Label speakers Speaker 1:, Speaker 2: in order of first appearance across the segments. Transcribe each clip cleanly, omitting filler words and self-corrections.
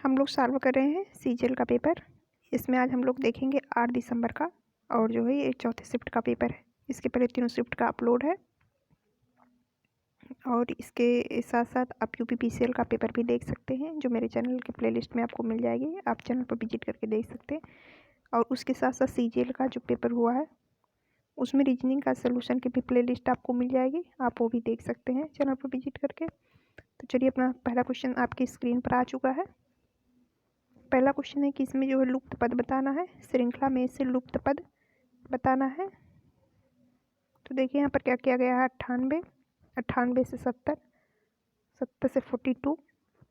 Speaker 1: हम लोग सॉल्व कर रहे हैं सीजीएल का पेपर। इसमें आज हम लोग देखेंगे 8 दिसंबर का, और जो है ये चौथे शिफ्ट का पेपर है। इसके पहले तीनों शिफ्ट का अपलोड है, और इसके साथ साथ आप यूपीपीसीएल का पेपर भी देख सकते हैं, जो मेरे चैनल के प्लेलिस्ट में आपको मिल जाएगी। आप चैनल पर विजिट करके देख सकते हैं। और उसके साथ साथ सीजीएल का जो पेपर हुआ है उसमें रीजनिंग का सोल्यूशन की भी प्लेलिस्ट आपको मिल जाएगी, आप वो भी देख सकते हैं चैनल पर विजिट करके। तो चलिए, अपना पहला क्वेश्चन आपकी स्क्रीन पर आ चुका है। पहला क्वेश्चन है कि इसमें जो है लुप्त पद बताना है, श्रृंखला में से लुप्त पद बताना है। तो देखिए यहाँ पर क्या किया गया है, 98, 98 से 70, 70 से 42,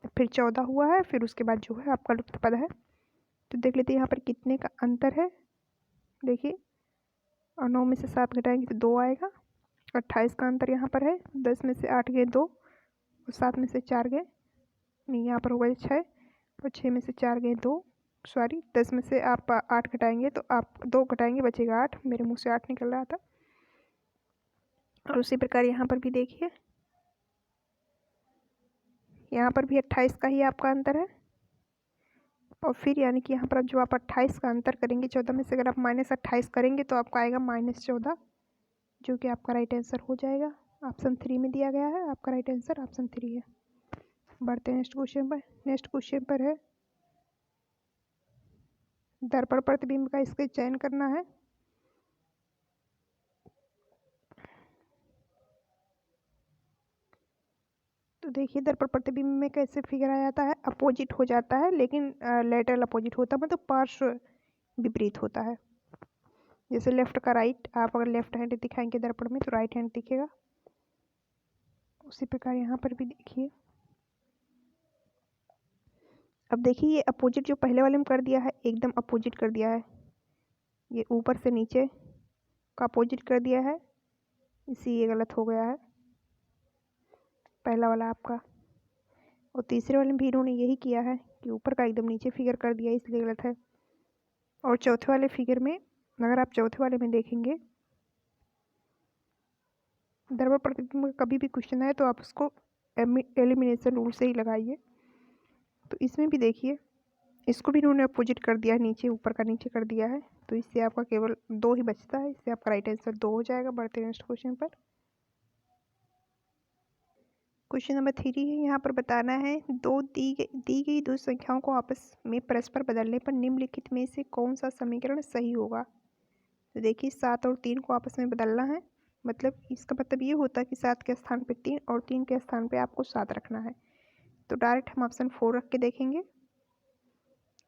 Speaker 1: फिर 14 हुआ है, फिर उसके बाद जो है आपका लुप्त पद है। तो देख लेते हैं यहाँ पर कितने का अंतर है। देखिए, और 9 में से 7 घटाएंगे तो 2 आएगा। 28 का अंतर यहाँ पर है, 10 में से 8 गए 2, और 7 में से 4 गए नहीं, यहाँ पर होगा 6, और 6 में से 4 गए 2, सॉरी 10 में से आप 8 घटाएंगे तो आप 2 घटाएंगे बचेगा 8, मेरे मुंह से 8 निकल रहा था। और उसी प्रकार यहाँ पर भी देखिए, यहाँ पर भी 28 का ही आपका अंतर है। और फिर यानी कि यहाँ पर जो आप 28 का अंतर करेंगे 14 में से, अगर आप -28 करेंगे तो आपका आएगा -14, जो कि आपका राइट आंसर हो जाएगा। ऑप्शन 3 में दिया गया है, आपका राइट आंसर ऑप्शन 3 है। बढ़ते हैं नेक्स्ट क्वेश्चन पर। नेक्स्ट क्वेश्चन पर है दर्पण प्रतिबिंब का इसके चयन करना है। तो देखिए, दर्पण प्रतिबिंब में कैसे फिगर आ जाता है, अपोजिट हो जाता है, लेकिन लेटरल अपोजिट होता है, मतलब पार्श्व विपरीत होता है। जैसे लेफ्ट का राइट, आप अगर लेफ्ट हैंड दिखाएंगे दर्पण में तो राइट हैंड दिखेगा। उसी प्रकार यहाँ पर भी देखिए। अब देखिए, ये अपोजिट जो पहले वाले में कर दिया है, एकदम अपोजिट कर दिया है। ये ऊपर से नीचे का अपोजिट कर दिया है, इसी ये गलत हो गया है पहला वाला आपका। और तीसरे वाले में भी इन्होंने यही किया है कि ऊपर का एकदम नीचे फिगर कर दिया, इसलिए गलत है। और चौथे वाले फिगर में, अगर आप चौथे वाले में देखेंगे, दर्पण प्रतिबिंब का कभी भी क्वेश्चन है तो आप उसको एलिमिनेशन रूल से ही लगाइए। तो इसमें भी देखिए, इसको भी इन्होंने अपोजिट कर दिया है, नीचे ऊपर का नीचे कर दिया है, तो इससे आपका केवल 2 ही बचता है, इससे आपका राइट आंसर 2 हो जाएगा। बढ़ते हैं नेक्स्ट क्वेश्चन पर। क्वेश्चन नंबर 3 है, यहाँ पर बताना है दी गई दो संख्याओं को आपस में परस्पर बदलने पर निम्नलिखित में से कौन सा समीकरण सही होगा। तो देखिए, 7 और 3 को आपस में बदलना है, मतलब इसका मतलब ये होता है कि 7 के स्थान पे 3 और 3 के स्थान पे आपको 7 रखना है। तो डायरेक्ट हम ऑप्शन 4 रख के देखेंगे,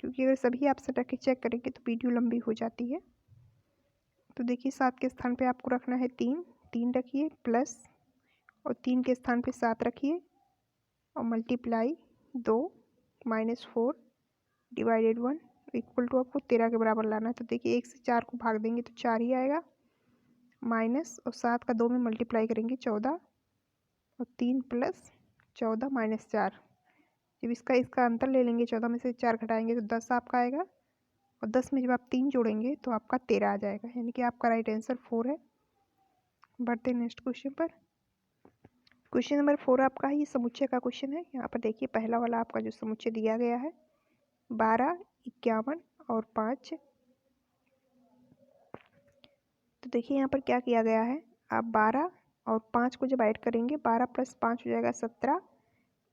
Speaker 1: क्योंकि अगर सभी ऑप्शन रख के चेक करेंगे तो वीडियो लंबी हो जाती है। तो देखिए, 7 के स्थान पे आपको रखना है 3, 3 रखिए, प्लस, और 3 के स्थान पे 7 रखिए, और मल्टीप्लाई 2 -4 डिवाइडेड 1 इक्वल टू आपको 13 के बराबर लाना है। तो देखिए, 1 से 4 को भाग देंगे तो 4 ही आएगा, माइनस, और 7 का 2 में मल्टीप्लाई करेंगे 14, और 3 प्लस 14 -4। जब इसका अंतर ले लेंगे, 14 में से 4 घटाएंगे तो 10 आपका आएगा, और 10 में जब आप 3 जोड़ेंगे तो आपका 13 आ जाएगा, यानी कि आपका राइट आंसर 4 है। बढ़ते हैं नेक्स्ट क्वेश्चन पर। क्वेश्चन नंबर 4 आपका है, ये समुच्चय का क्वेश्चन है। यहाँ पर देखिए, पहला वाला आपका जो समुच्चय दिया गया है 12, 51 और 5। तो देखिए, यहाँ पर क्या किया गया है, आप 12 और 5 को जब ऐड करेंगे, 12 + 5 हो जाएगा 17,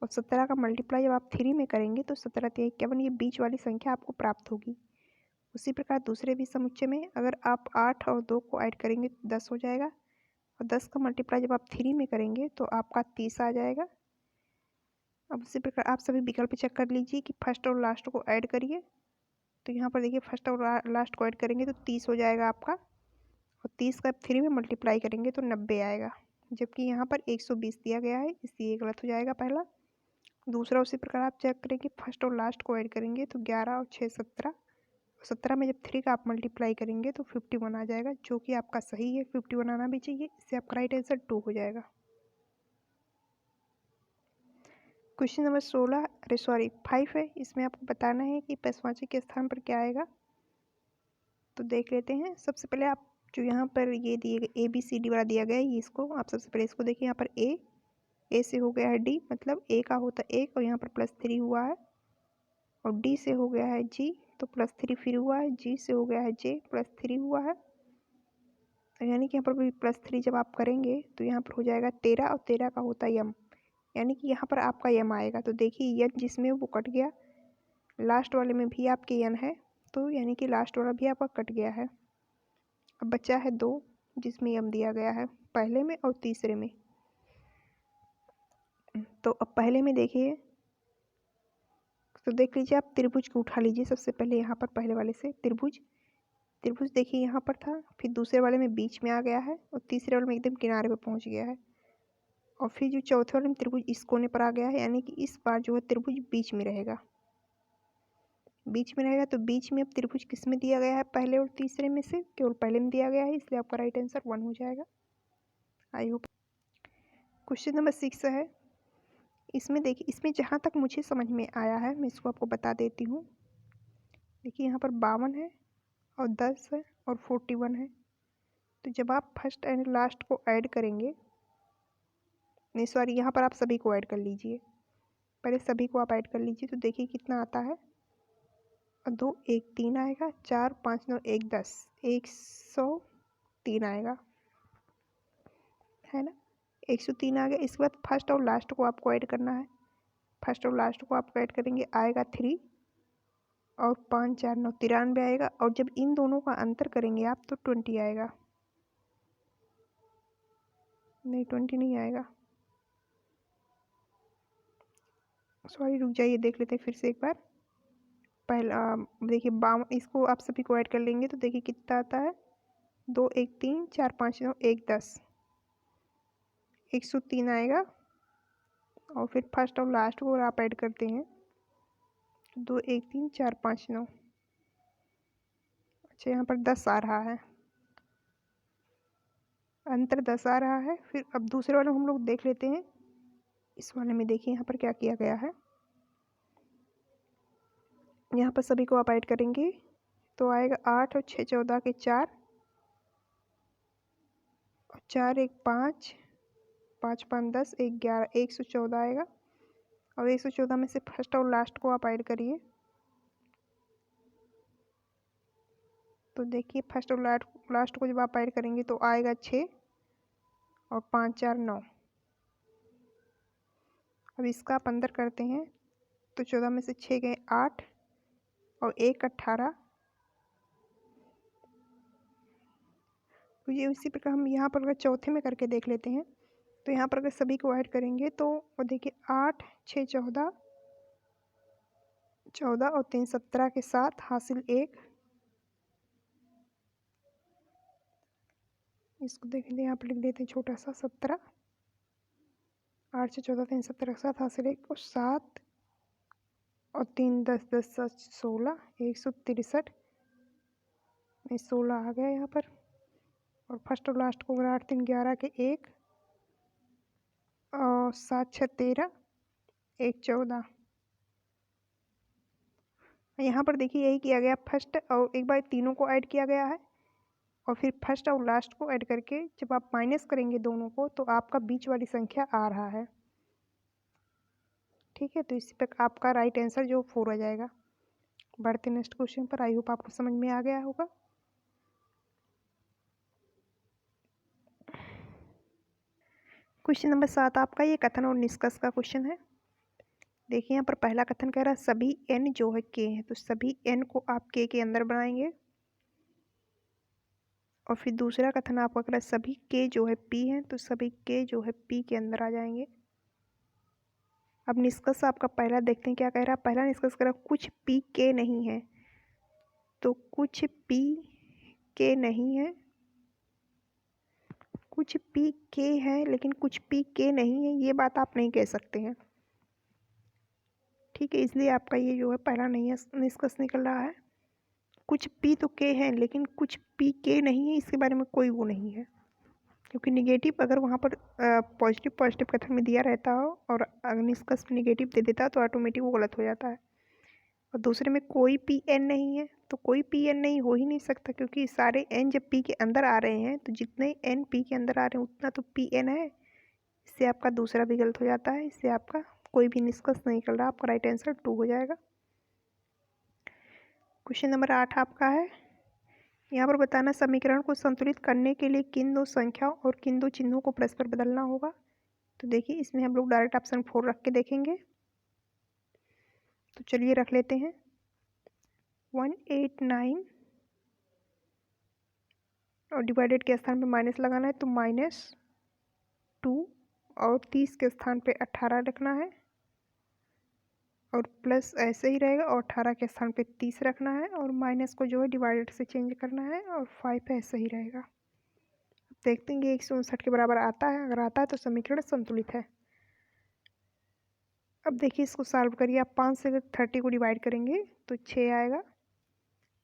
Speaker 1: और 17 का मल्टीप्लाई जब आप 3 में करेंगे तो 17 × 51, ये बीच वाली संख्या आपको प्राप्त होगी। उसी प्रकार दूसरे भी समुच्चय में अगर आप 8 और 2 को ऐड करेंगे तो 10 हो जाएगा, और 10 का मल्टीप्लाई जब आप 3 में करेंगे तो आपका 30 आ जाएगा। अब उसी प्रकार आप सभी विकल्प चेक कर लीजिए कि फर्स्ट और लास्ट को ऐड करिए। तो यहाँ पर देखिए, फर्स्ट और लास्ट को ऐड करेंगे तो 30 हो जाएगा आपका, और 30 का 3 में मल्टीप्लाई करेंगे तो 90 आएगा, जबकि यहाँ पर 120 दिया गया है, इसलिए गलत हो जाएगा पहला। दूसरा उसी प्रकार आप चेक करेंगे, फर्स्ट और लास्ट को ऐड करेंगे तो 11 और 6 17, 17 में जब 3 का आप मल्टीप्लाई करेंगे तो 51 आ जाएगा, जो कि आपका सही है। 51 आना भी चाहिए, इससे आपका राइट आंसर 2 हो जाएगा। क्वेश्चन नंबर 5 है, इसमें आपको बताना है कि पैसवांची के स्थान पर क्या आएगा। तो देख लेते हैं। सबसे पहले आप जो यहाँ पर ये दिए गए ABCD वाला दिया गया है, इसको आप सबसे पहले इसको देखिए। यहाँ पर ए से हो गया है D, मतलब A का होता है 1, और यहाँ पर +3 हुआ है, और डी से हो गया है जी तो +3 फिर हुआ है, जी से हो गया है जे +3 हुआ है। तो यानी कि यहाँ पर भी +3 जब आप करेंगे तो यहाँ पर हो जाएगा 13 और 13 का होता है यम, यानी कि यहाँ पर आपका यम आएगा। तो देखिए यन जिसमें वो कट गया, लास्ट वाले में भी आपके यन है तो यानी कि लास्ट वाला भी आपका कट गया है। अब बचा है 2 जिसमें यम दिया गया है पहले में और तीसरे में। तो अब पहले में देखिए, तो देख लीजिए आप त्रिभुज को उठा लीजिए सबसे पहले यहाँ पर पहले वाले से त्रिभुज देखिए यहाँ पर था, फिर दूसरे वाले में बीच में आ गया है और तीसरे वाले में एकदम किनारे पे पहुँच गया है और फिर जो चौथे वाले में त्रिभुज इस कोने पर आ गया है, यानी कि इस बार जो है त्रिभुज बीच में रहेगा। तो बीच में अब त्रिभुज किस में दिया गया है, पहले और तीसरे में से केवल पहले में दिया गया है, इसलिए आपका राइट आंसर 1 हो जाएगा। I hope. क्वेश्चन नंबर 6 है, इसमें देखिए, इसमें जहाँ तक मुझे समझ में आया है मैं इसको आपको बता देती हूँ। देखिए यहाँ पर 52 है और 10 है और 41 है। तो जब आप फर्स्ट एंड लास्ट को ऐड करेंगे, नहीं सॉरी, यहाँ पर आप सभी को ऐड कर लीजिए, पहले सभी को आप ऐड कर लीजिए। तो देखिए कितना आता है, 2 1 3 आएगा, 4 5 9 1 10, 103 आएगा, है ना। 103 आ गया। इसके बाद फर्स्ट और लास्ट को आपको ऐड करना है। फर्स्ट और लास्ट को आप ऐड करेंगे, आएगा 3 और 5 4 9 93 आएगा। और जब इन दोनों का अंतर करेंगे आप तो 20 आएगा, नहीं 20 नहीं आएगा, सॉरी रुक जाइए, देख लेते हैं फिर से एक बार। पहला देखिए 52, इसको आप सभी को ऐड कर लेंगे तो देखिए कितना आता है, 2 1 3 4 5 9 1 10, 103 आएगा। और फिर फर्स्ट और लास्ट को आप ऐड करते हैं, 2 1 3 4 5 9, अच्छा यहाँ पर 10 आ रहा है, अंतर 10 आ रहा है। फिर अब दूसरे वाले हम लोग देख लेते हैं। इस वाले में देखिए यहाँ पर क्या किया गया है, यहाँ पर सभी को आप ऐड करेंगे तो आएगा 8 और 6 14 के 4 और 4 1 5 5 5 10 1 11, 114 आएगा। और 114 में से फर्स्ट और लास्ट को आप ऐड करिए तो देखिए फर्स्ट और लास्ट को जब आप ऐड करेंगे तो आएगा 6 और 5 4 9। अब इसका आप अंदर करते हैं तो 14 में से 6 गए 8 और 1 18। तो ये उसी प्रकार हम यहाँ पर अगर चौथे में करके देख लेते हैं तो यहाँ पर अगर सभी को ऐड करेंगे तो वो देखिए 8 6 14 14 और 3 17 के साथ हासिल 1। इसको देख लेते, यहाँ पर लिख देते हैं छोटा सा 17, 8 से 14 3 17 के साथ हासिल 1 और 7 और 3 10 10 16, 163 में 16 आ गया यहाँ पर। और फर्स्ट और लास्ट को अगर 8 3 11 के 1 और 7 6 13 1 14। यहाँ पर देखिए यही किया गया, फर्स्ट और एक बार तीनों को ऐड किया गया है और फिर फर्स्ट और लास्ट को ऐड करके जब आप माइनस करेंगे दोनों को तो आपका बीच वाली संख्या आ रहा है। ठीक है, तो इसी पर आपका राइट आंसर जो 4 आ जाएगा। बढ़ते नेक्स्ट क्वेश्चन पर। आई होप आपको समझ में आ गया होगा। क्वेश्चन नंबर 7 आपका ये कथन और निष्कर्ष का क्वेश्चन है। देखिए यहाँ पर पहला कथन कह रहा है सभी n जो है k है, तो सभी n को आप k के अंदर बनाएंगे। और फिर दूसरा कथन आपका कह रहा है सभी k जो है p है, तो सभी k जो है p के अंदर आ जाएंगे। अब निष्कर्ष आपका पहला देखते हैं क्या कह रहा है। पहला निष्कर्ष कह रहा है कुछ p k नहीं है, तो कुछ p k नहीं है, कुछ p k है लेकिन कुछ p k नहीं है, ये बात आप नहीं कह सकते हैं। ठीक है, इसलिए आपका ये जो है पहला नहीं है निष्कर्ष निकल रहा है। कुछ p तो k है लेकिन कुछ p k नहीं है, इसके बारे में कोई वो नहीं है, क्योंकि निगेटिव अगर वहाँ पर पॉजिटिव कथन में दिया रहता हो और अगर निष्कर्ष में निगेटिव दे देता तो ऑटोमेटिक वो गलत हो जाता है। और दूसरे में कोई पी एन नहीं है, तो कोई पी एन नहीं हो ही नहीं सकता, क्योंकि सारे एन जब पी के अंदर आ रहे हैं तो जितने एन पी के अंदर आ रहे हैं उतना तो पी एन है। इससे आपका दूसरा भी गलत हो जाता है, इससे आपका कोई भी निष्कर्ष नहीं निकल रहा। आपका राइट आंसर 2 हो जाएगा। क्वेश्चन नंबर 8 आपका है। यहाँ पर बताना समीकरण को संतुलित करने के लिए किन दो संख्याओं और किन दो चिन्हों को परस्पर बदलना होगा। तो देखिए इसमें हम लोग डायरेक्ट ऑप्शन 4 रख के देखेंगे। तो चलिए रख लेते हैं 189 और डिवाइडेड के स्थान पे माइनस लगाना है तो -2 और 30 के स्थान पे 18 रखना है और प्लस ऐसे ही रहेगा और 18 के स्थान पे 30 रखना है और माइनस को जो है डिवाइडेड से चेंज करना है और 5 ऐसे ही रहेगा। देखते हैं 159 के बराबर आता है, अगर आता है तो समीकरण संतुलित है। अब देखिए इसको सॉल्व करिए आप। 5 से अगर 30 को डिवाइड करेंगे तो 6 आएगा,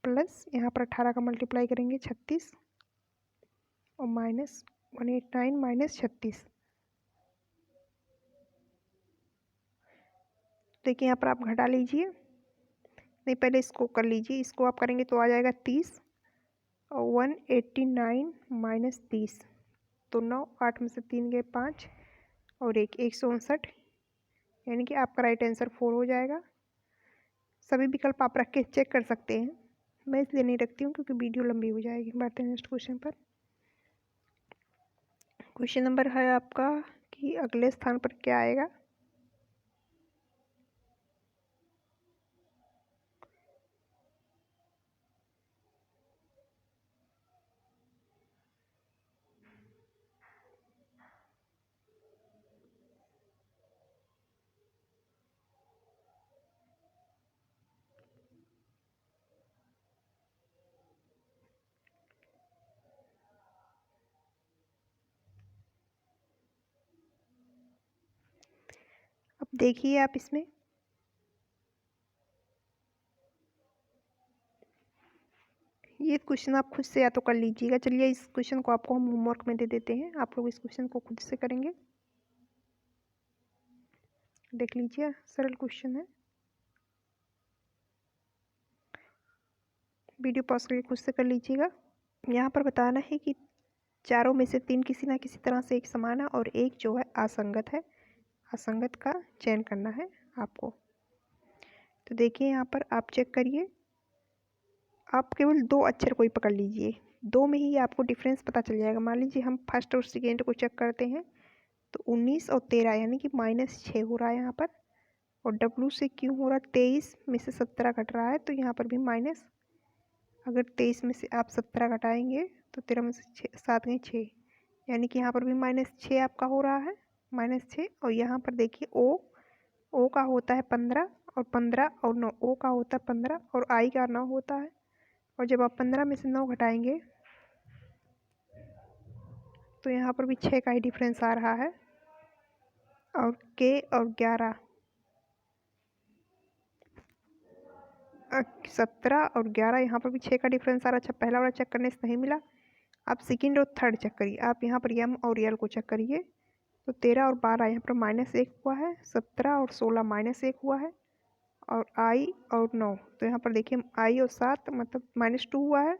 Speaker 1: प्लस यहाँ पर 18 का मल्टीप्लाई करेंगे 36 और माइनस 189 माइनस 36। देखिए यहाँ पर आप घटा लीजिए, नहीं पहले इसको कर लीजिए, इसको आप करेंगे तो आ जाएगा 30 और 189 माइनस 30 तो 9, 8 में से 3 गए 5 और 159, यानी कि आपका राइट आंसर 4 हो जाएगा। सभी विकल्प आप रख के चेक कर सकते हैं, मैं इसलिए नहीं रखती हूँ क्योंकि वीडियो लंबी हो जाएगी। बढ़ते हैं नेक्स्ट क्वेश्चन पर। क्वेश्चन नंबर है आपका कि अगले स्थान पर क्या आएगा। अब देखिए आप इसमें ये क्वेश्चन आप खुद से या तो कर लीजिएगा। चलिए इस क्वेश्चन को आपको हम होमवर्क में दे देते हैं, आप लोग इस क्वेश्चन को खुद से करेंगे। देख लीजिए सरल क्वेश्चन है, वीडियो पॉज करके खुद से कर लीजिएगा। यहाँ पर बताना है कि चारों में से 3 किसी ना किसी तरह से एक समान है और एक जो है असंगत है। असंगत का चयन करना है आपको। तो देखिए यहाँ पर आप चेक करिए, आप केवल 2 अक्षर को ही पकड़ लीजिए, 2 में ही आपको डिफरेंस पता चल जाएगा। मान लीजिए हम फर्स्ट और सेकेंड को चेक करते हैं तो 19 और 13 यानी कि -6 हो रहा है यहाँ पर, और W से Q हो रहा है 23 में से 17 घट रहा है तो यहाँ पर भी माइनस। अगर 23 में से आप 17 घटाएंगे तो 13 में से 7 गए 6, यानी कि यहाँ पर भी -6 आपका हो रहा है, -6। और यहाँ पर देखिए O का होता है 15 और 15 और 9, O का होता है 15 और I का 9 होता है। और जब आप 15 में से 9 घटाएंगे तो यहाँ पर भी 6 का ही डिफरेंस आ रहा है। और K और 11 17 और 11 यहाँ पर भी 6 का डिफरेंस आ रहा है। अच्छा पहला वाला चेक करने से नहीं मिला, आप सेकंड और थर्ड चेक करिए। आप यहाँ पर M और L को चेक करिए तो 13 और 12 यहाँ पर -1 हुआ है, 17 और 16 -1 हुआ है, और I और 9 तो यहाँ पर देखिए I और 7 मतलब -2 हुआ है,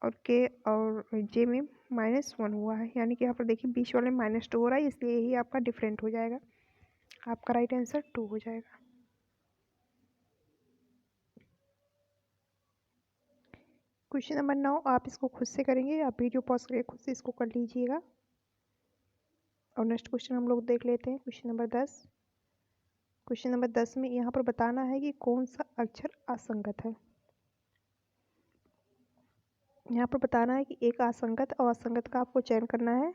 Speaker 1: और K और J में -1 हुआ है, यानी कि यहाँ पर देखिए बीच वाले -2 हो रहा है, इसलिए यही आपका डिफरेंट हो जाएगा। आपका राइट आंसर 2 हो जाएगा। क्वेश्चन नंबर 9 आप इसको खुद से करेंगे, आप वीडियो पॉज करके खुद से इसको कर लीजिएगा। और नेक्स्ट क्वेश्चन हम लोग देख लेते हैं क्वेश्चन नंबर 10। क्वेश्चन नंबर 10 में यहाँ पर बताना है कि कौन सा अक्षर असंगत है। यहाँ पर बताना है कि एक असंगत और असंगत का आपको चयन करना है।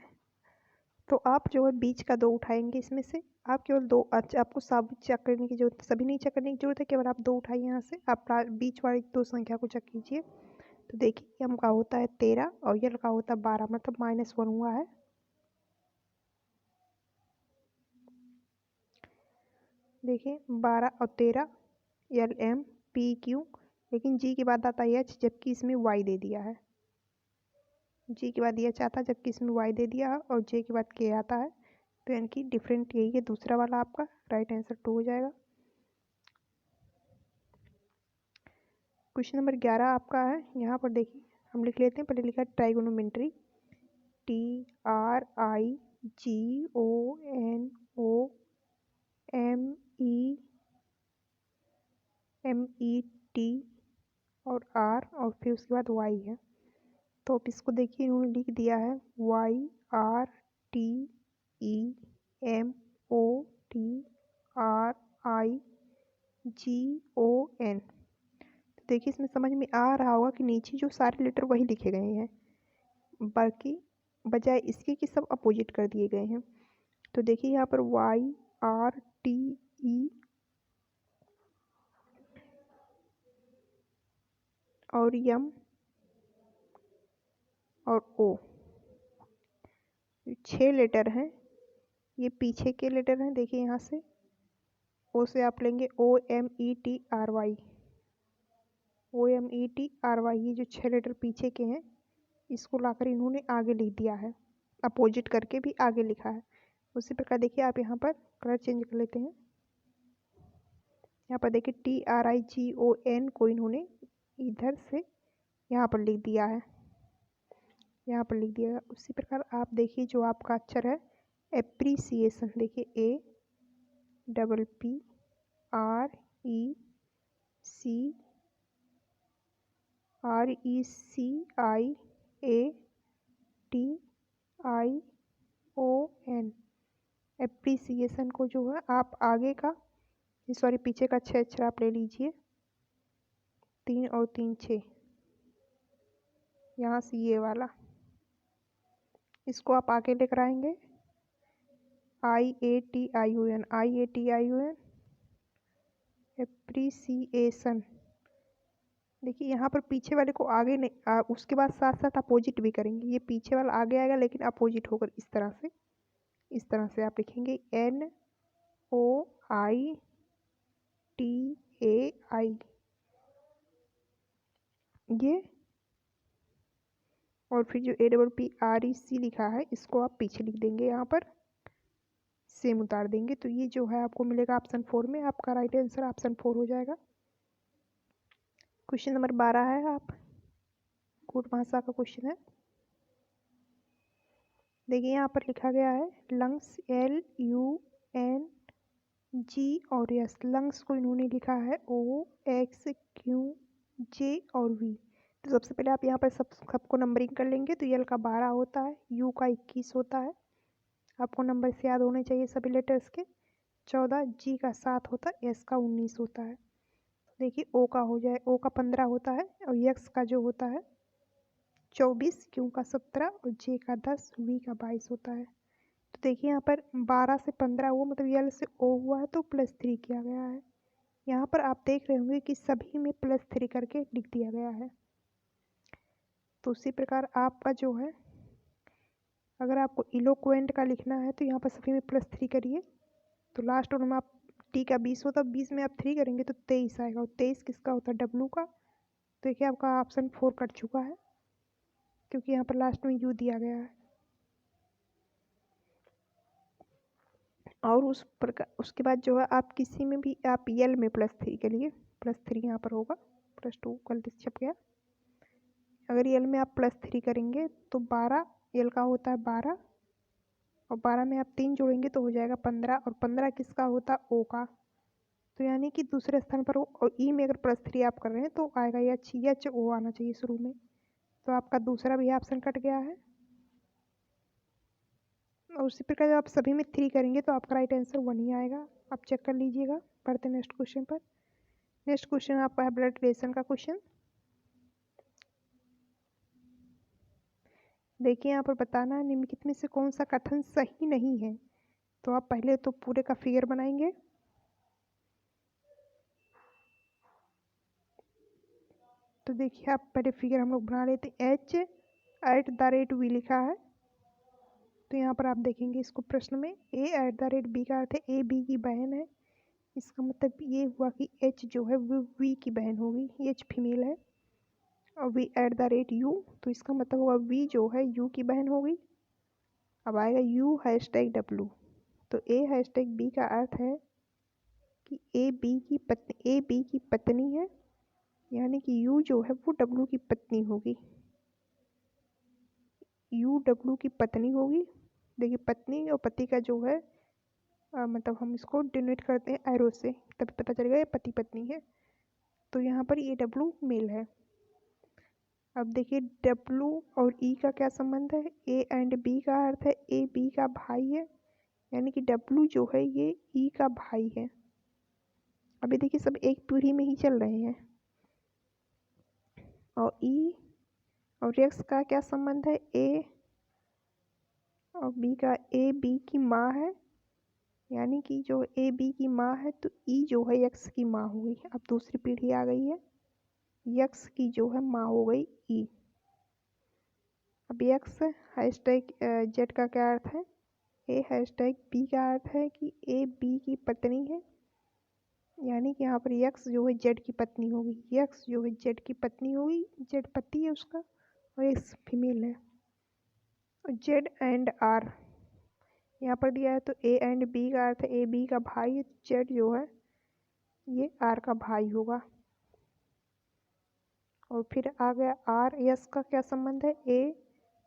Speaker 1: तो आप जो है बीच का 2 उठाएंगे, इसमें से आप केवल 2, आपको सब चेक करने की जरूरत, सभी नहीं चेक करने की जरूरत है, केवल आप 2 उठाइए। यहाँ से आप बीच वाली 2 संख्या को चेक कीजिए। तो देखिए M का होता है 13 और L का होता है 12, मतलब -1 हुआ है। देखिए 12 और 13 L M P Q, लेकिन G के बाद आता है H, जबकि इसमें Y दे दिया है। G के बाद H आता है जबकि इसमें Y दे दिया है, और J के बाद K आता है। तो यानी कि डिफरेंट यही है, दूसरा वाला आपका राइट आंसर 2 हो जाएगा। क्वेश्चन नंबर 11 आपका है। यहाँ पर देखिए हम लिख लेते हैं, पहले लिखा है ट्राइगोनोमेट्री, TRIGONOMETRY और आर और फिर उसके बाद वाई है। तो अब इसको देखिए इन्होंने लिख दिया है YRTEMOTRIGON। तो देखिए इसमें समझ में आ रहा होगा कि नीचे जो सारे लेटर वही लिखे गए हैं, बाकी बजाय इसके कि सब अपोजिट कर दिए गए हैं। तो देखिए यहाँ पर YRTE और M और O 6 लेटर हैं, ये पीछे के लेटर हैं। देखिए यहाँ से O से आप लेंगे OMETRY, ये जो 6 लेटर पीछे के हैं इसको लाकर इन्होंने आगे लिख दिया है, अपोजिट करके भी आगे लिखा है। उसी प्रकार देखिए आप यहाँ पर कलर चेंज कर लेते हैं। यहाँ पर देखिए TRIGON को इन्होंने इधर से यहाँ पर लिख दिया है, यहाँ पर लिख दिया है। उसी प्रकार आप देखिए जो आपका अक्षर है एप्रिसिएशन, देखिए APPRECIATION, एप्रिसिएशन को जो है आप आगे का सॉरी पीछे का 6 अक्षर आप ले लीजिए, 3 और 3 6, यहाँ से ये वाला इसको आप आगे लेकर आएंगे IATION एप्रिसिएशन। देखिए यहाँ पर पीछे वाले को आगे नहीं उसके बाद साथ साथ अपोजिट भी करेंगे, ये पीछे वाला आगे आएगा लेकिन अपोजिट होकर इस तरह से आप लिखेंगे NOITAI ये, और फिर जो APPREC लिखा है इसको आप पीछे लिख देंगे, यहाँ पर सेम उतार देंगे। तो ये जो है आपको मिलेगा ऑप्शन 4 में, आपका राइट आंसर ऑप्शन 4 हो जाएगा। क्वेश्चन नंबर 12 है, आप कूट भाषा का क्वेश्चन है। देखिए यहाँ पर लिखा गया है लंग्स LUNG और S, लंग्स को इन्होंने लिखा है OXQJ और V। तो सबसे पहले आप यहाँ पर सबको नंबरिंग कर लेंगे। तो L का 12 होता है, U का 21 होता है, आपको नंबर से याद होने चाहिए सभी लेटर्स के, 14, G का 7 होता है, S का 19 होता है। देखिए O का हो जाए, O का 15 होता है और X का जो होता है 24, Q का 17 और J का 10, V का 22 होता है। तो देखिए यहाँ पर 12 से 15 हुआ, मतलब L से O हुआ है तो +3 किया गया है। यहाँ पर आप देख रहे होंगे कि सभी में +3 करके लिख दिया गया है। तो उसी प्रकार आपका जो है अगर आपको इलोक्वेंट का लिखना है तो यहाँ पर सभी में +3 करिए। तो लास्ट में आप T का 20 होता है, 20 में आप 3 करेंगे तो 23 आएगा, और 23 किसका होता है W का। तो देखिए आपका ऑप्शन 4 कट चुका है क्योंकि यहाँ पर लास्ट में U दिया गया है। और उस प्रकार उसके बाद जो है आप किसी में भी आप L में +3 के लिए +3 यहाँ पर होगा, +2 गलती से छप गया। अगर L में आप +3 करेंगे तो 12, L का होता है 12 और 12 में आप 3 जोड़ेंगे तो हो जाएगा 15, और 15 किसका होता है O का। तो यानी कि दूसरे स्थान पर और E में अगर +3 आप कर रहे हैं तो आएगा HO आना चाहिए शुरू में। तो आपका दूसरा भी ऑप्शन कट गया है। और उसी प्रकार जब आप सभी में 3 करेंगे तो आपका राइट आंसर 1 ही आएगा। आप चेक कर लीजिएगा। पढ़ते नेक्स्ट क्वेश्चन पर। नेक्स्ट क्वेश्चन आपका है ब्लड रिलेशन का क्वेश्चन। देखिए यहाँ पर बताना है निम्नलिखित में से कौन सा कथन सही नहीं है। तो आप पहले तो पूरे का फिगर बनाएंगे। तो देखिए आप पहले फिगर हम लोग बना लेते हैं। H@V लिखा है, तो यहाँ पर आप देखेंगे इसको प्रश्न में A@B का अर्थ है A B की बहन है। इसका मतलब ये हुआ कि H जो है वो V की बहन होगी, H फीमेल है, और V@U, तो इसका मतलब होगा V जो है U की बहन होगी। अब आएगा U#W, तो A#B का अर्थ है कि A B की पत्नी है, यानी कि U जो है वो W की पत्नी होगी, U W की पत्नी होगी। देखिए पत्नी और पति का जो है मतलब हम इसको डिनोट करते हैं एरो से, तभी पता चलेगा ये पति पत्नी है। तो यहाँ पर ये डब्लू मेल है। अब देखिए डब्लू और ई का क्या संबंध है, ए एंड बी का अर्थ है ए बी का भाई है, यानी कि डब्लू जो है ये ई का भाई है। अभी देखिए सब एक पीढ़ी में ही चल रहे हैं। और ई और एक्स का क्या संबंध है, ए और बी का, ए बी की माँ है, यानी कि जो ए बी की माँ है तो ई जो है एक्स की माँ हो गई। अब दूसरी पीढ़ी आ गई है, एक्स की जो है माँ हो गई ई। अब एक्स हैशटैग जेड का क्या अर्थ है, ए हैशटैग बी का अर्थ है कि ए बी की पत्नी है, यानी कि यहाँ पर एक्स जो है जेड की पत्नी होगी, एक्स जो है जेड की पत्नी होगी, जेड पति है उसका और एक्स फीमेल है। जेड एंड आर यहाँ पर दिया है तो ए एंड बी का अर्थ है ए बी का भाई, जेड जो है ये आर का भाई होगा। और फिर आ गया आर एस का क्या संबंध है, ए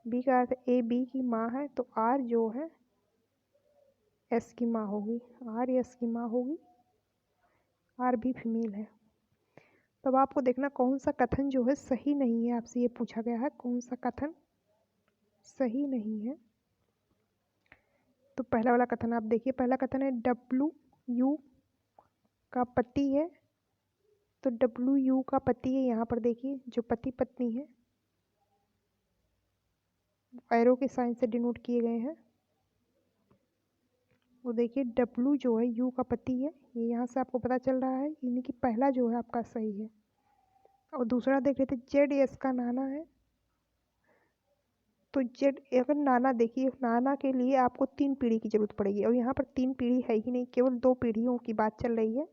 Speaker 1: बी का अर्थ ए बी की माँ है तो आर जो है एस की माँ होगी, आर एस की माँ होगी, आर भी फीमेल है। तब आपको देखना कौन सा कथन जो है सही नहीं है, आपसे ये पूछा गया है कौन सा कथन सही नहीं है। तो पहला वाला कथन आप देखिए, पहला कथन है डब्लू यू का पति है, तो डब्लू यू का पति है, यहाँ पर देखिए जो पति पत्नी है एरो के साइन से डिनोट किए गए हैं। वो देखिए डब्लू जो है यू का पति है, ये यहाँ से आपको पता चल रहा है, यानी कि पहला जो है आपका सही है। और दूसरा देख लेते जेड एस का नाना है, तो जेड अगर नाना देखिए, नाना के लिए आपको 3 पीढ़ी की जरूरत पड़ेगी और यहाँ पर 3 पीढ़ी है ही नहीं, केवल 2 पीढ़ियों की बात चल रही है,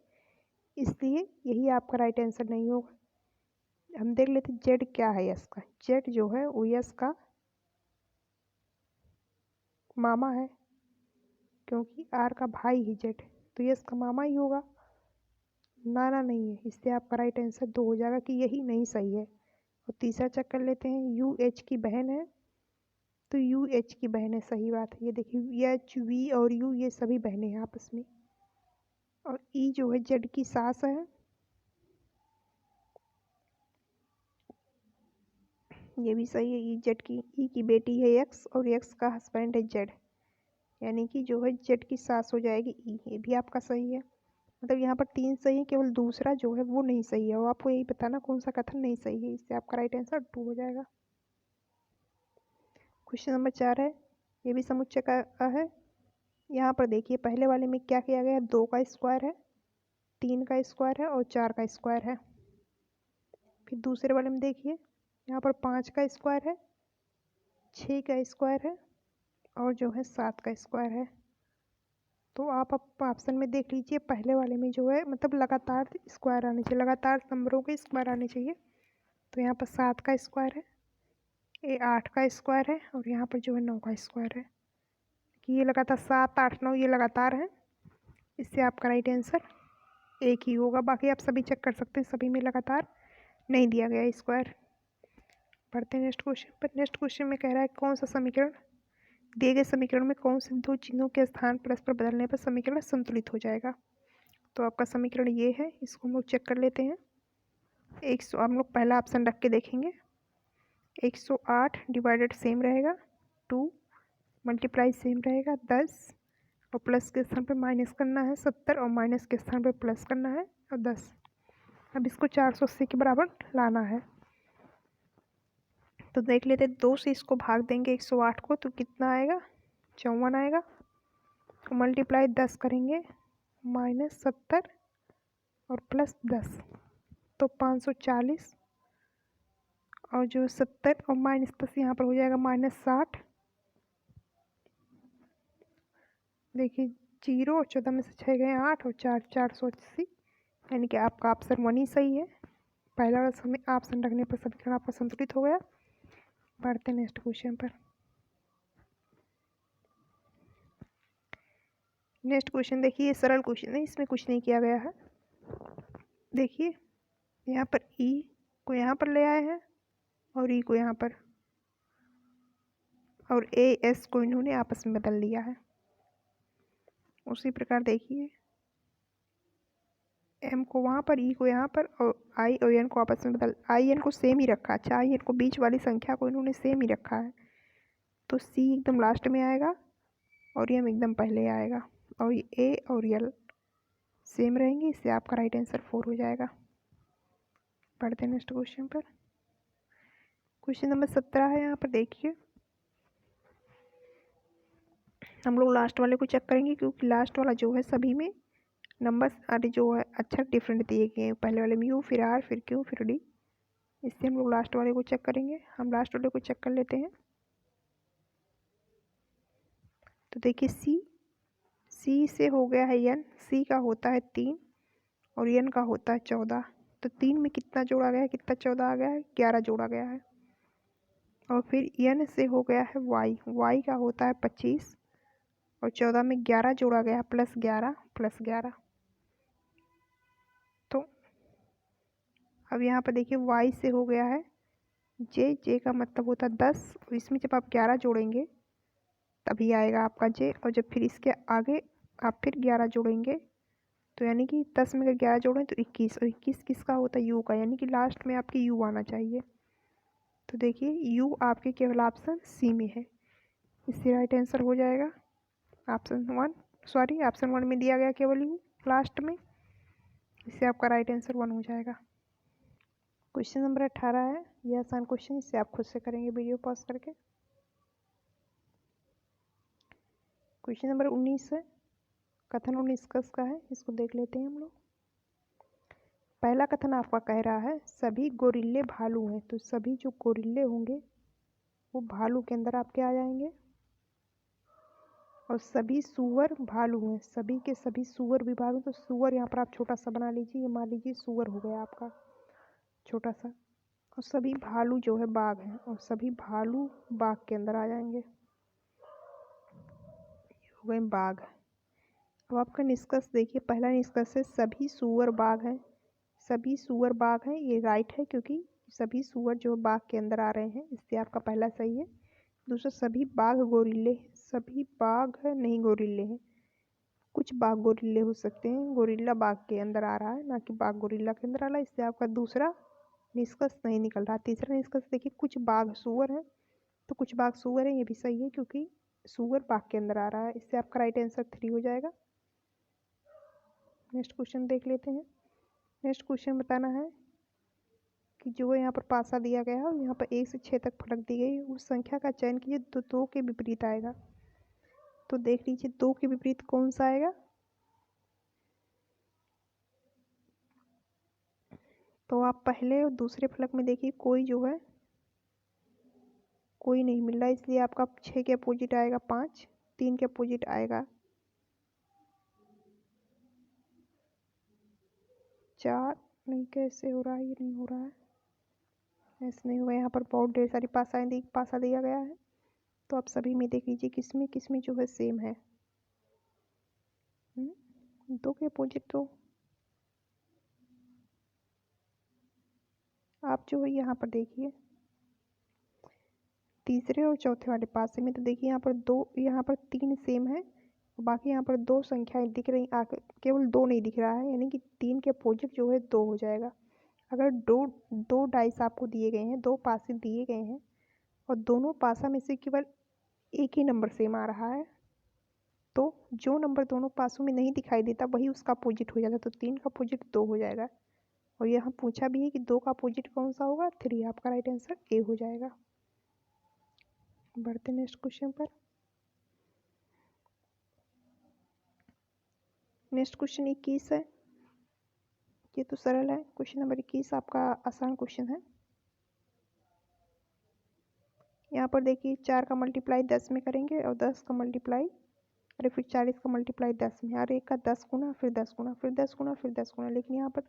Speaker 1: इसलिए यही आपका राइट आंसर नहीं होगा। हम देख लेते जेड क्या है यस का, जेड जो है वो यस का मामा है, क्योंकि आर का भाई ही जेड, तो यस का मामा ही होगा, नाना नहीं है, इसलिए आपका राइट आंसर 2 हो जाएगा कि यही नहीं सही है। और तीसरा चेक कर लेते हैं, यू एच की बहन है, तो यू एच की बहन है, सही बात है। ये देखिए एच वी और यू ये सभी बहनें हैं आपस में। और ई जो है जेड की सास है, ये भी सही है, ई जेड की, ई की बेटी है एक्स और एक्स का हस्बैंड है जेड, यानी कि जो है जेड की सास हो जाएगी ई, ये भी आपका सही है। मतलब यहाँ पर 3 सही है, केवल दूसरा जो है वो नहीं सही है, और आपको यही बताना कौन सा कथन नहीं सही है, इससे आपका राइट आंसर 2 हो जाएगा। क्वेश्चन नंबर 4 है, ये भी समुच्चय का है। यहाँ पर देखिए पहले वाले में क्या किया गया है, 2 का स्क्वायर है, 3 का स्क्वायर है और 4 का स्क्वायर है। फिर दूसरे वाले में देखिए यहाँ पर 5 का स्क्वायर है, 6 का स्क्वायर है और जो है 7 का स्क्वायर है। तो आप ऑप्शन में देख लीजिए, पहले वाले में जो है मतलब लगातार स्क्वायर आने चाहिए, लगातार नंबरों के स्क्वायर आने चाहिए। तो यहाँ पर 7 का स्क्वायर है, ये 8 का स्क्वायर है और यहाँ पर जो है 9 का स्क्वायर है, कि ये लगातार 7 8 9 ये लगातार है, इससे आपका राइट आंसर एक ही होगा। बाकी आप सभी चेक कर सकते हैं, सभी में लगातार नहीं दिया गया स्क्वायर। पढ़ते हैं नेक्स्ट क्वेश्चन पर। नेक्स्ट क्वेश्चन में कह रहा है कौन सा समीकरण, दिए गए समीकरण में कौन से 2 चिन्हों के स्थान परस्पर बदलने पर समीकरण संतुलित हो जाएगा। तो आपका समीकरण ये है, इसको हम लोग चेक कर लेते हैं। हम लोग पहला ऑप्शन रख के देखेंगे, 108 डिवाइडेड सेम रहेगा, 2 मल्टीप्लाई सेम रहेगा 10, और प्लस के स्थान पर माइनस करना है 70 और माइनस के स्थान पर प्लस करना है और 10। अब इसको 480 के बराबर लाना है। तो देख लेते हैं, 2 से इसको भाग देंगे 108 को तो कितना आएगा, 54 आएगा। तो मल्टीप्लाई 10 करेंगे, माइनस 70 और प्लस 10 तो 540, और जो 70 और माइनस 10 यहाँ पर हो जाएगा -60। देखिए 0 और 14 में से 6 गए 8 और 4 480, यानी कि आपका ऑप्शन 1 ही सही है। पहला वाला ऑप्शन रखने पर समीकरण आपका संतुलित हो गया। बढ़ते नेक्स्ट क्वेश्चन पर। नेक्स्ट क्वेश्चन देखिए, ये सरल क्वेश्चन है, इसमें कुछ नहीं किया गया है। देखिए यहाँ पर ई को यहाँ पर ले आए हैं और ई को यहाँ पर, और ए एस को इन्होंने आपस में बदल लिया है। उसी प्रकार देखिए एम को वहाँ पर, ई को यहाँ पर, और आई और एन को आपस में बदल, आई एन को सेम ही रखा। अच्छा, आई एन को बीच वाली संख्या को इन्होंने सेम ही रखा है, तो सी एकदम लास्ट में आएगा और एम एकदम पहले आएगा, और ए और एल सेम रहेंगे, इससे आपका राइट आंसर 4 हो जाएगा। पढ़ते हैं नेक्स्ट क्वेश्चन पर। क्वेश्चन नंबर 17 है, यहाँ पर देखिए हम लोग लास्ट वाले को चेक करेंगे, क्योंकि लास्ट वाला जो है सभी में नंबर्स अरे जो है अक्षर डिफरेंट दिए गए हैं, पहले वाले में यू, फिर आर, फिर क्यू, फिर डी, इससे हम लोग लास्ट वाले को चेक करेंगे। हम लास्ट वाले को चेक कर लेते हैं। तो देखिए सी से हो गया है एन, सी का होता है 3 और एन का होता है 14। तो 3 में कितना जोड़ा गया है, कितना 14 आ गया है, 11 जोड़ा गया है। और फिर एन से हो गया है वाई, वाई का होता है 25 और 14 में 11 जोड़ा गया है, प्लस 11 प्लस 11। तो अब यहाँ पर देखिए वाई से हो गया है जे, जे का मतलब होता है 10, और इसमें जब आप 11 जोड़ेंगे तभी आएगा आपका जे, और जब फिर इसके आगे आप फिर 11 जोड़ेंगे तो यानी कि 10 में अगर 11 जोड़ें तो 21, और 21 किसका होता है, यू का, यानी कि लास्ट में आपके यू आना चाहिए। तो देखिए यू आपके केवल ऑप्शन सी में है, इससे राइट आंसर हो जाएगा ऑप्शन 1 में दिया गया केवल यू लास्ट में, इससे आपका राइट आंसर 1 हो जाएगा। क्वेश्चन नंबर 18 है, यह आसान क्वेश्चन, इससे आप खुद से करेंगे वीडियो पॉज करके। क्वेश्चन नंबर 19 है, कथन और निष्कर्ष का है, इसको देख लेते हैं हम लोग। पहला कथन आपका कह रहा है सभी गोरिल्ले भालू हैं, तो सभी जो गोरिल्ले होंगे वो भालू के अंदर आपके आ जाएंगे। और सभी सुअर भालू हैं, सभी के सभी सुअर भी भालू, तो सुअर यहाँ पर आप छोटा सा बना लीजिए, ये मान लीजिए सुअर हो गया आपका छोटा सा। और सभी भालू जो है बाघ हैं, और सभी भालू बाघ के अंदर आ जाएंगे, हो गए बाघ। अब आपका निष्कर्ष देखिए, पहला निष्कर्ष है सभी सुअर बाघ हैं, सभी सुअर बाघ हैं, ये राइट है क्योंकि सभी सुअर जो बाघ के अंदर आ रहे हैं, इससे आपका पहला सही है। दूसरा सभी बाघ गोरिल्ले, सभी बाघ नहीं गोरिल्ले हैं, कुछ बाघ गोरिल्ले हो सकते हैं, गोरिल्ला बाघ के अंदर आ रहा है ना कि बाघ गोरिल्ला के अंदर आ रहा है, इससे आपका दूसरा निष्कर्ष नहीं निकल रहा। तीसरा निष्कर्ष देखिए कुछ बाघ सुअर हैं, तो कुछ बाघ सुअर हैं, ये भी सही है क्योंकि सुअर बाघ के अंदर आ रहा है, इससे आपका राइट आंसर 3 हो जाएगा। नेक्स्ट क्वेश्चन देख लेते हैं। नेक्स्ट क्वेश्चन बताना है कि जो यहाँ पर पासा दिया गया है और यहाँ पर 1 से 6 तक फलक दी गई, उस संख्या का चयन कीजिए तो 2 के विपरीत आएगा। तो देख लीजिए 2 के विपरीत कौन सा आएगा। तो आप पहले और दूसरे फलक में देखिए कोई जो है कोई नहीं मिल रहा, इसलिए आपका 6 के अपोजिट आएगा 5, 3 के अपोजिट आएगा 4। नहीं, कैसे हो रहा है, ये नहीं हो रहा है, ऐसे नहीं हुआ। यहाँ पर बहुत ढेर सारी पासा दिया गया है, तो आप सभी में देख लीजिए किसमें जो है सेम है। 2 के अपोजिट तो आप जो है यहाँ पर देखिए तीसरे और चौथे वाले पासे में, तो देखिए यहाँ पर 2, यहाँ पर 3 सेम है, बाकी यहाँ पर 2 संख्याएं दिख रही, केवल 2 नहीं दिख रहा है, यानी कि 3 के अपोजिट जो है 2 हो जाएगा। अगर दो डाइस आपको दिए गए हैं, 2 पासे दिए गए हैं और दोनों पासा में से केवल एक ही नंबर सेम आ रहा है, तो जो नंबर दोनों पासों में नहीं दिखाई देता वही उसका अपोजिट हो जाएगा, तो 3 का अपोजिट 2 हो जाएगा। और यहाँ पूछा भी है कि 2 का अपोजिट कौन सा होगा, 3। आपका राइट आंसर ए हो जाएगा। बढ़ते नेक्स्ट क्वेश्चन पर। नेक्स्ट क्वेश्चन 21 है, ये तो सरल है। क्वेश्चन नंबर 21 आपका आसान क्वेश्चन है। यहाँ पर देखिए 4 का मल्टीप्लाई 10 में करेंगे और 10 का मल्टीप्लाई फिर 40 का मल्टीप्लाई 10 में, और एक का 10 गुना फिर 10 गुना फिर 10 गुना फिर 10 गुना, लेकिन यहाँ पर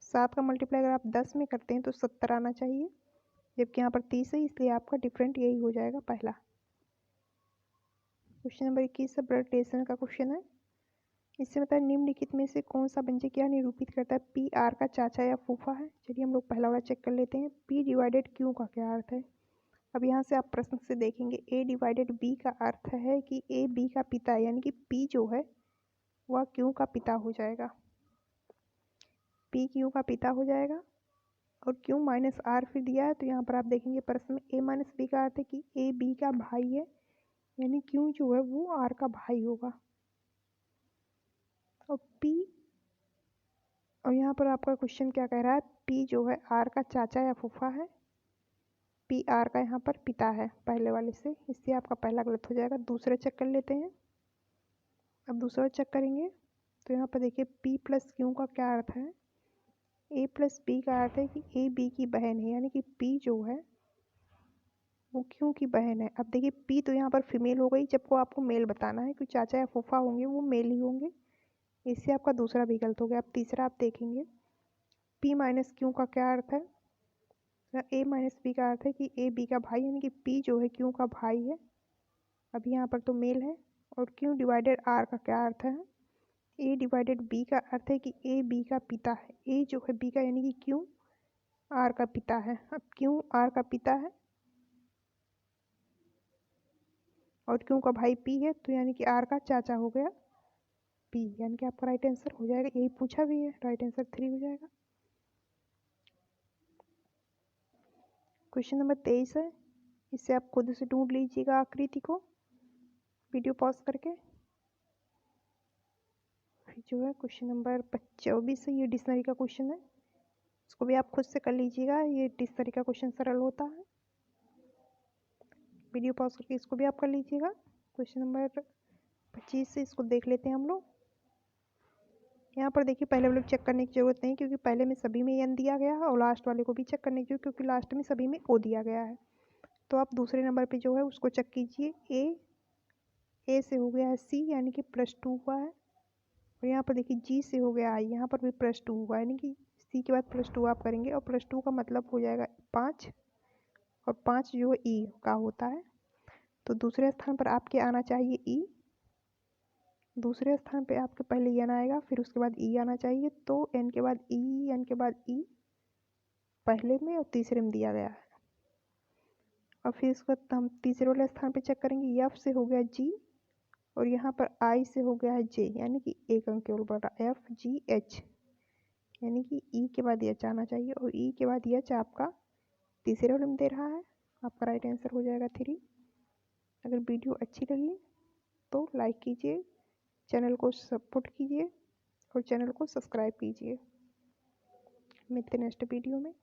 Speaker 1: 7 का मल्टीप्लाई अगर आप 10 में करते हैं तो 70 आना चाहिए, जबकि यहाँ पर 30 है, इसलिए आपका डिफरेंट यही हो जाएगा पहला। क्वेश्चन नंबर 21 ब्लड रिलेशन का क्वेश्चन है। इससे मतलब निम्नलिखित में से कौन सा व्यंजक क्या निरूपित करता है, पी आर का चाचा या फूफा है। चलिए हम लोग पहला वाला चेक कर लेते हैं, पी डिवाइडेड क्यू का क्या अर्थ है। अब यहाँ से आप प्रश्न से देखेंगे ए डिवाइडेड बी का अर्थ है कि ए बी का पिता है, यानी कि पी जो है वह क्यू का पिता हो जाएगा। पी क्यू का पिता हो जाएगा और क्यू माइनस आर फिर दिया है, तो यहाँ पर आप देखेंगे प्रश्न में ए माइनस बी का अर्थ है कि ए बी का भाई है, यानी क्यू जो है वो आर का भाई होगा। और पी, और यहाँ पर आपका क्वेश्चन क्या कह रहा है, पी जो है आर का चाचा या फूफा है, पी आर का यहाँ पर पिता है पहले वाले से, इससे आपका पहला गलत हो जाएगा। दूसरा चेक कर लेते हैं। अब दूसरा चेक करेंगे तो यहाँ पर देखिए पी प्लस क्यू का क्या अर्थ है, ए प्लस बी का अर्थ है कि ए बी की बहन है, यानी कि पी जो है वो क्यू की बहन है। अब देखिए पी तो यहाँ पर फीमेल हो गई, जबको आपको मेल बताना है, क्योंकि चाचा या फूफा होंगे वो मेल ही होंगे, इससे आपका दूसरा भी गलत हो गया। अब तीसरा आप देखेंगे पी माइनस क्यू का क्या अर्थ है, ए माइनस बी का अर्थ है कि ए बी का भाई, यानी कि पी जो है क्यू का भाई है। अब यहाँ पर तो मेल है। और क्यू डिवाइडेड आर का क्या अर्थ है, ए डिवाइडेड बी का अर्थ है कि ए बी का पिता है, ए जो है बी का यानी कि क्यू आर का पिता है। अब क्यू आर का पिता है और क्यू का भाई पी है, तो यानी कि आर का चाचा हो गया पी, यानी कि आपका राइट आंसर हो जाएगा, यही पूछा भी है, राइट आंसर 3 हो जाएगा। क्वेश्चन नंबर 23 है, इससे आप खुद से ढूंढ लीजिएगा आकृति को वीडियो पॉज करके। फिर जो है क्वेश्चन नंबर 24 है, ये डिक्शनरी का क्वेश्चन है, इसको भी आप खुद से कर लीजिएगा, ये डिक्शनरी का क्वेश्चन सरल होता है। वीडियो पॉज करके इसको भी आप कर लीजिएगा। क्वेश्चन नंबर 25 से इसको देख लेते हैं हम लोग। यहाँ पर देखिए पहले वाले चेक करने की जरूरत नहीं, क्योंकि पहले में सभी में एन दिया गया है, और लास्ट वाले को भी चेक करने की जरूरत, क्योंकि लास्ट में सभी में ओ दिया गया है। तो आप दूसरे नंबर पे जो है उसको चेक कीजिए। ए से हो गया है सी, यानी कि +2 हुआ है। और यहाँ पर देखिए जी से हो गया आई, यहाँ पर भी +2 हुआ है, यानी कि सी के बाद +2 आप करेंगे, और +2 का मतलब हो जाएगा 5, और 5 जो है ई का होता है। तो दूसरे स्थान पर आपके आना चाहिए ई, दूसरे स्थान पे आपके पहले एन आएगा, फिर उसके बाद ई आना चाहिए। तो एन के बाद ई, एन के बाद ई पहले में और तीसरे में दिया गया है। और फिर इसको हम तीसरे वाले स्थान पे चेक करेंगे, एफ से हो गया जी, और यहाँ पर आई से हो गया है जे, यानी कि एक अंक केवल बढ़ रहा, एफ जी एच, यानी कि ई के बाद एच आना चाहिए, और ई के बाद एच आपका तीसरे वाले में दे रहा है, आपका राइट आंसर हो जाएगा 3। अगर वीडियो अच्छी लगी तो लाइक कीजिए, चैनल को सपोर्ट कीजिए और चैनल को सब्सक्राइब कीजिए। मिलते हैं नेक्स्ट वीडियो में।